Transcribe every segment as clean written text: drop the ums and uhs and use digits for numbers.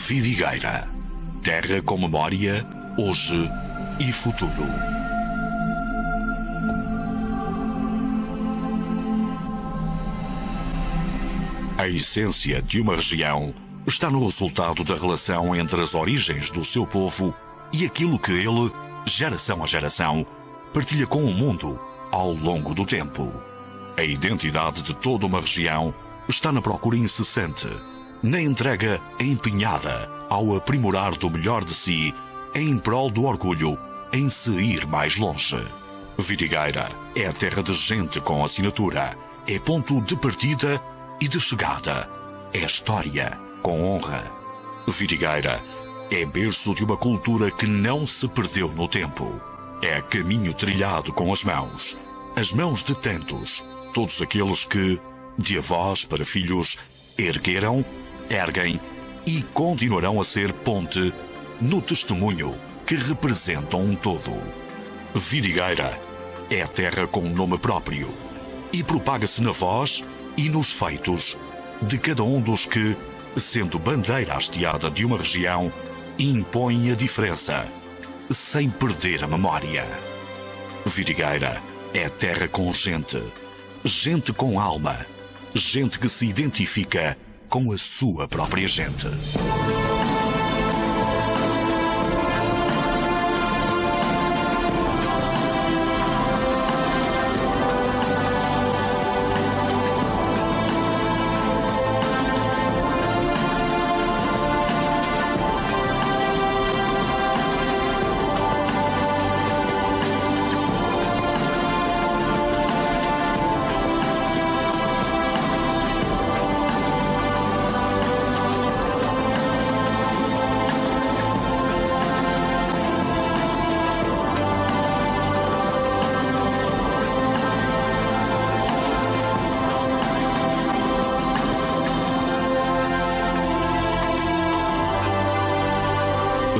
Vidigueira. Terra com memória, hoje e futuro. A essência de uma região está no resultado da relação entre as origens do seu povo e aquilo que ele, geração a geração, partilha com o mundo ao longo do tempo. A identidade de toda uma região está na procura incessante, na entrega empenhada ao aprimorar do melhor de si, em prol do orgulho em se ir mais longe. Vidigueira é a terra de gente com assinatura, é ponto de partida e de chegada, é história com honra. Vidigueira é berço de uma cultura que não se perdeu no tempo. É caminho trilhado com as mãos de tantos, todos aqueles que, de avós para filhos, ergueram, erguem e continuarão a ser ponte no testemunho que representam um todo. Vidigueira é a terra com um nome próprio e propaga-se na voz e nos feitos de cada um dos que, sendo bandeira hasteada de uma região, impõem a diferença, sem perder a memória. Vidigueira é a terra com gente, gente com alma, gente que se identifica com a sua própria gente.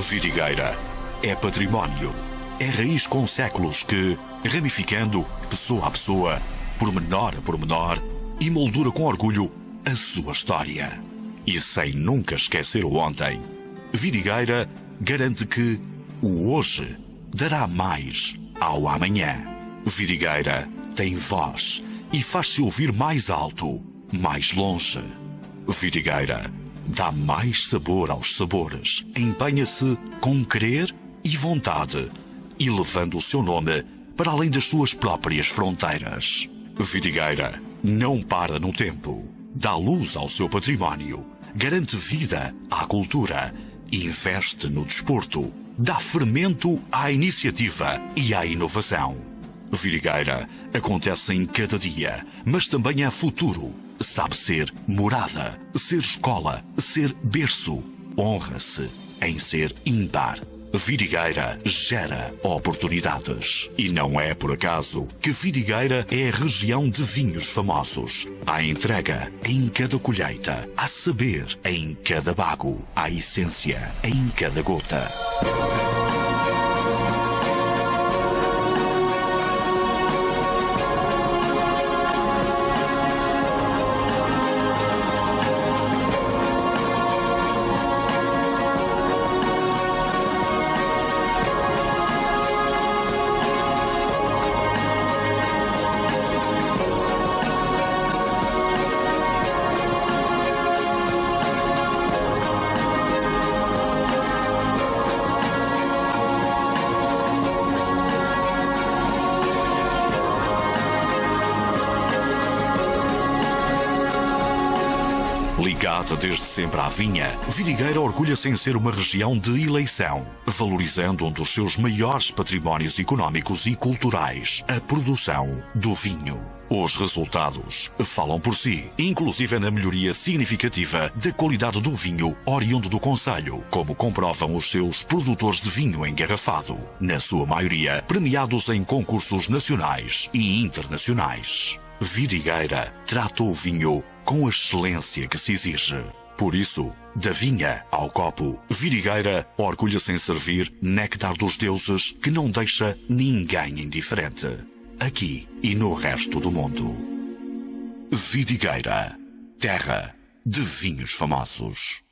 Vidigueira é património, é raiz com séculos que, ramificando, pessoa a pessoa, pormenor a pormenor, emoldura com orgulho a sua história. E sem nunca esquecer o ontem, Vidigueira garante que o hoje dará mais ao amanhã. Vidigueira tem voz e faz-se ouvir mais alto, mais longe. Vidigueira dá mais sabor aos sabores, empenha-se com querer e vontade, e levando o seu nome para além das suas próprias fronteiras. Vidigueira não para no tempo, dá luz ao seu património, garante vida à cultura, investe no desporto, dá fermento à iniciativa e à inovação. Vidigueira acontece em cada dia, mas também é futuro. Sabe ser morada, ser escola, ser berço. Honra-se em ser ímpar. Vidigueira gera oportunidades. E não é por acaso que Vidigueira é a região de vinhos famosos. Há entrega em cada colheita, há saber em cada bago, há essência em cada gota. Ligada desde sempre à vinha, Vidigueira orgulha-se em ser uma região de eleição, valorizando um dos seus maiores patrimónios económicos e culturais, a produção do vinho. Os resultados falam por si, inclusive na melhoria significativa da qualidade do vinho oriundo do concelho, como comprovam os seus produtores de vinho engarrafado, na sua maioria premiados em concursos nacionais e internacionais. Vidigueira trata o vinho com a excelência que se exige. Por isso, da vinha ao copo, Vidigueira orgulha-se em servir néctar dos deuses que não deixa ninguém indiferente, aqui e no resto do mundo. Vidigueira, terra de vinhos famosos.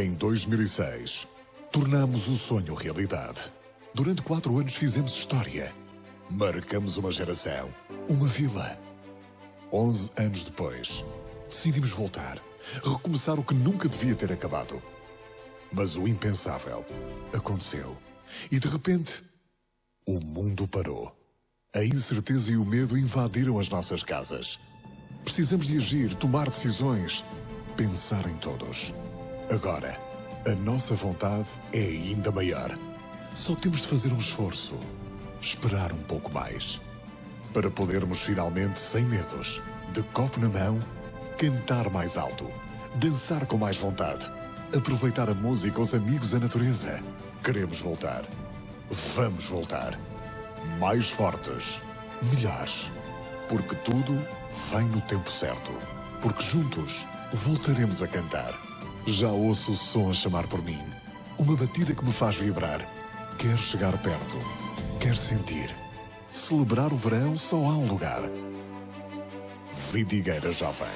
Em 2006, tornamos o sonho realidade. Durante 4 anos fizemos história. Marcamos uma geração, uma vila. 11 anos depois, decidimos voltar, recomeçar o que nunca devia ter acabado. Mas o impensável aconteceu. E de repente, o mundo parou. A incerteza e o medo invadiram as nossas casas. Precisamos de agir, tomar decisões, pensar em todos. Agora, a nossa vontade é ainda maior. Só temos de fazer um esforço, esperar um pouco mais, para podermos finalmente, sem medos, de copo na mão, cantar mais alto, dançar com mais vontade, aproveitar a música, os amigos, a natureza. Queremos voltar. Vamos voltar. Mais fortes, melhores. Porque tudo vem no tempo certo. Porque juntos voltaremos a cantar. Já ouço o som a chamar por mim. Uma batida que me faz vibrar. Quero chegar perto. Quero sentir. Celebrar o verão só há um lugar. Vidigueira Jovem.